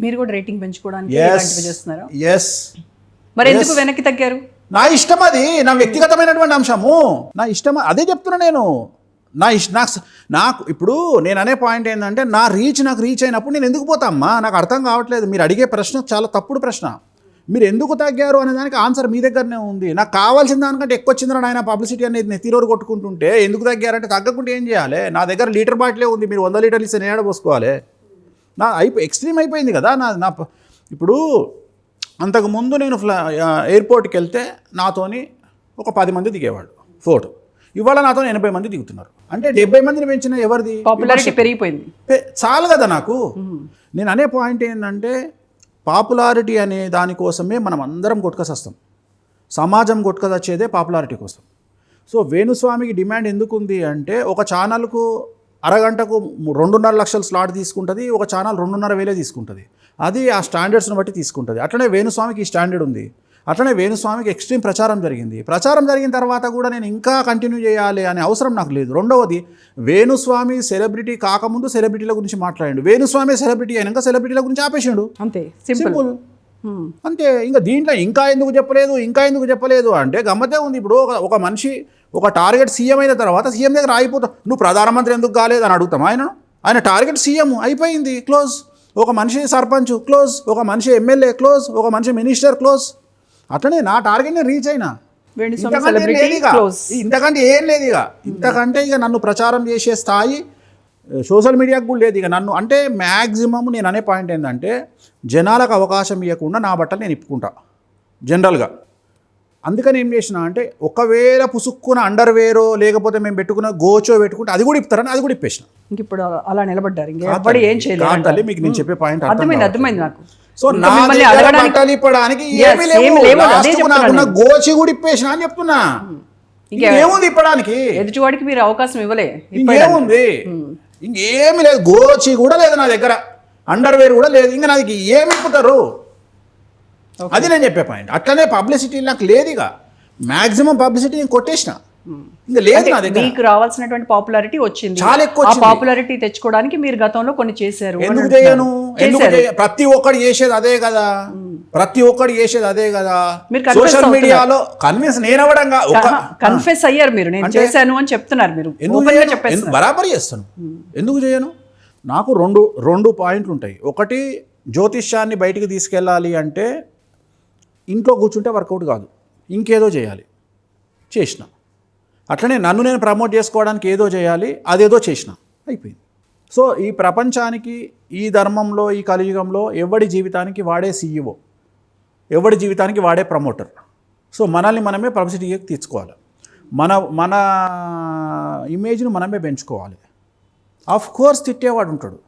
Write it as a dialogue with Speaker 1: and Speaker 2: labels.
Speaker 1: మీరు కూడా రేటింగ్ పెంచుకోవడానికి
Speaker 2: Yes.
Speaker 1: ఇలాంటివి చేస్తున్నారా?
Speaker 2: ఎస్.
Speaker 1: మరి ఎందుకు వెనక్కి తగ్గారు?
Speaker 2: నా ఇష్టం, అది నా వ్యక్తిగతమైనటువంటి అంశము. నా ఇష్టం, అదే చెప్తున్నా నేను. నాకు ఇప్పుడు నేను అనే పాయింట్ ఏంటంటే, నాకు రీచ్ అయినప్పుడు నేను ఎందుకు పోతా అమ్మా? నాకు అర్థం కావట్లేదు. మీరు అడిగే ప్రశ్న చాలా తప్పుడు ప్రశ్న. మీరు ఎందుకు తగ్గారు అనే దానికి ఆన్సర్ మీ దగ్గరనే ఉంది. నాకు కావాల్సిన దానికంటే ఎక్కువ వచ్చిందని ఆయన పబ్లిసిటీ అనేది నెత్తిరోరు కొట్టుకుంటుంటే ఎందుకు తగ్గారంటే, తగ్గకుంటే ఏం చేయాలి? నా దగ్గర లీటర్ బాటిలే ఉంది, మీరు 100 లీటర్లు ఇస్తే నేను పోసుకోవాలి. నా ఎక్స్ట్రీమ్ అయిపోయింది కదా. నా ఇప్పుడు అంతకుముందు నేను ఎయిర్పోర్ట్కి వెళ్తే నాతోని ఒక 10 మంది దిగేవాడు ఫోటో. ఇవాళ నాతో 80 మంది దిగుతున్నారు. అంటే 70 మందిని పెంచిన ఎవరిది?
Speaker 1: పాపులారిటీ పెరిగిపోయింది.
Speaker 2: చాలు కదా నాకు. నేను అనే పాయింట్ ఏంటంటే, పాపులారిటీ అనే దానికోసమే మనం అందరం కొట్టుకొస్తాం. సమాజం కొట్టుకొచ్చేదే పాపులారిటీ కోసం. సో వేణుస్వామికి డిమాండ్ ఎందుకు ఉంది అంటే, ఒక ఛానల్కు అరగంటకు 2.5 లక్షల స్లాట్ తీసుకుంటుంది, ఒక ఛానల్ 2.5 తీసుకుంటుంది. అది ఆ స్టాండర్డ్స్ని బట్టి తీసుకుంటుంది. అట్లనే వేణుస్వామికి ఈ స్టాండర్డ్ ఉంది. అట్లనే వేణుస్వామికి ఎక్స్ట్రీమ్ ప్రచారం జరిగింది. ప్రచారం జరిగిన తర్వాత కూడా నేను ఇంకా కంటిన్యూ చేయాలి అనే అవసరం నాకు లేదు. రెండవది, వేణుస్వామి సెలబ్రిటీ కాకముందు సెలబ్రిటీల గురించి మాట్లాడండి, వేణుస్వామి సెలబ్రిటీ అయినాక సెలబ్రిటీల గురించి ఆపేసిండు.
Speaker 1: అంతే సింపుల్.
Speaker 2: అంతే. ఇంకా దీంట్లో ఇంకా ఎందుకు చెప్పలేదు అంటే గమ్మతే ఉంది. ఇప్పుడు ఒక మనిషి ఒక టార్గెట్ సీఎం అయిన తర్వాత సీఎం దగ్గర ఆగిపోతాం. నువ్వు ప్రధానమంత్రి ఎందుకు కాలేదు అని అడుగుతాం. ఆయన టార్గెట్ సీఎం అయిపోయింది, క్లోజ్. ఒక మనిషి సర్పంచ్ క్లోజ్, ఒక మనిషి ఎమ్మెల్యే క్లోజ్, ఒక మనిషి మినిస్టర్ క్లోజ్. అట్లనే నా టార్గెట్ని రీచ్ అయినా. ఇంతకంటే ఏం లేదు ఇక. ఇంతకంటే ఇక నన్ను ప్రచారం చేసే స్థాయి సోషల్ మీడియాకు కూడా లేదు ఇక. నన్ను అంటే మ్యాక్సిమం నేను అనే పాయింట్ ఏంటంటే, జనాలకు అవకాశం ఇవ్వకుండా నా బట్టలు నేను ఇప్పుకుంటా జనరల్గా. అందుకని ఏం చేసిన అంటే, ఒకవేళ పుసుక్కున అండర్వేరో లేకపోతే మేము పెట్టుకున్న గోచో పెట్టుకుంటే అది కూడా ఇప్పుతారని అది కూడా ఇప్పేసిన.
Speaker 1: ఇంక ఇప్పుడు అలా నిలబడ్డారు. ఇంకా ఏం చేయలేదు.
Speaker 2: మీకు నేను చెప్పే పాయింట్
Speaker 1: అర్థమైంది నాకు.
Speaker 2: సో నా బట్టలు ఇప్పడానికి ఏమీ లేవు. గోచి కూడా ఇప్పేసిన అని చెప్తున్నా. ఇంకేముంది ఇప్పడానికి?
Speaker 1: ఎదుటివాడికి మీరు అవకాశం ఇవ్వలే.
Speaker 2: ఇంకేముంది? ఇంకేమి లేదు. గోచి కూడా లేదు నా దగ్గర, అండర్వేర్ కూడా లేదు. ఇంకా నాది ఏమి ఇప్పుతారు? అది నేను చెప్పే పాయింట్. అట్లనే పబ్లిసిటీ నాకు లేదు. ఇక మ్యాక్సిమం పబ్లిసిటీ నేను కొట్టేసిన. ఇంకా లేదు నా దగ్గర.
Speaker 1: మీకు రావాల్సినటువంటి పాపులారిటీ వచ్చింది,
Speaker 2: చాలా ఎక్కువ.
Speaker 1: పాపులారిటీ తెచ్చుకోవడానికి మీరు గతంలో కొన్ని చేశారు.
Speaker 2: ఎందుకు చేయను? ప్రతి ఒక్కటి చేసేది అదే కదా. సోషల్ మీడియాలో కన్విన్స్ నేను అవ్వడంగా
Speaker 1: కన్ఫెస్ అయ్యారు మీరు, నేను చేశాను అని చెప్తున్నారు. మీరు
Speaker 2: బరాబర్ చేస్తాను. ఎందుకు చేయను? నాకు రెండు పాయింట్లు ఉంటాయి. ఒకటి, జ్యోతిష్యాన్ని బయటికి తీసుకెళ్ళాలి అంటే ఇంట్లో కూర్చుంటే వర్కౌట్ కాదు, ఇంకేదో చేయాలి. చేసిన. అట్లనే నన్ను నేను ప్రమోట్ చేసుకోవడానికి ఏదో చేయాలి, అదేదో చేసిన, అయిపోయింది. సో ఈ ప్రపంచానికి, ఈ ధర్మంలో, ఈ కలియుగంలో ఎవడి జీవితానికి వాడే సీఈఓ, ఎవడి జీవితానికి వాడే ప్రమోటర్. సో మనల్ని మనమే పబ్లిసిటీకి తీసుకోవాలి. మన ఇమేజ్ను మనమే పెంచుకోవాలి. ఆఫ్ కోర్స్ తిట్టేవాడు ఉంటాడు,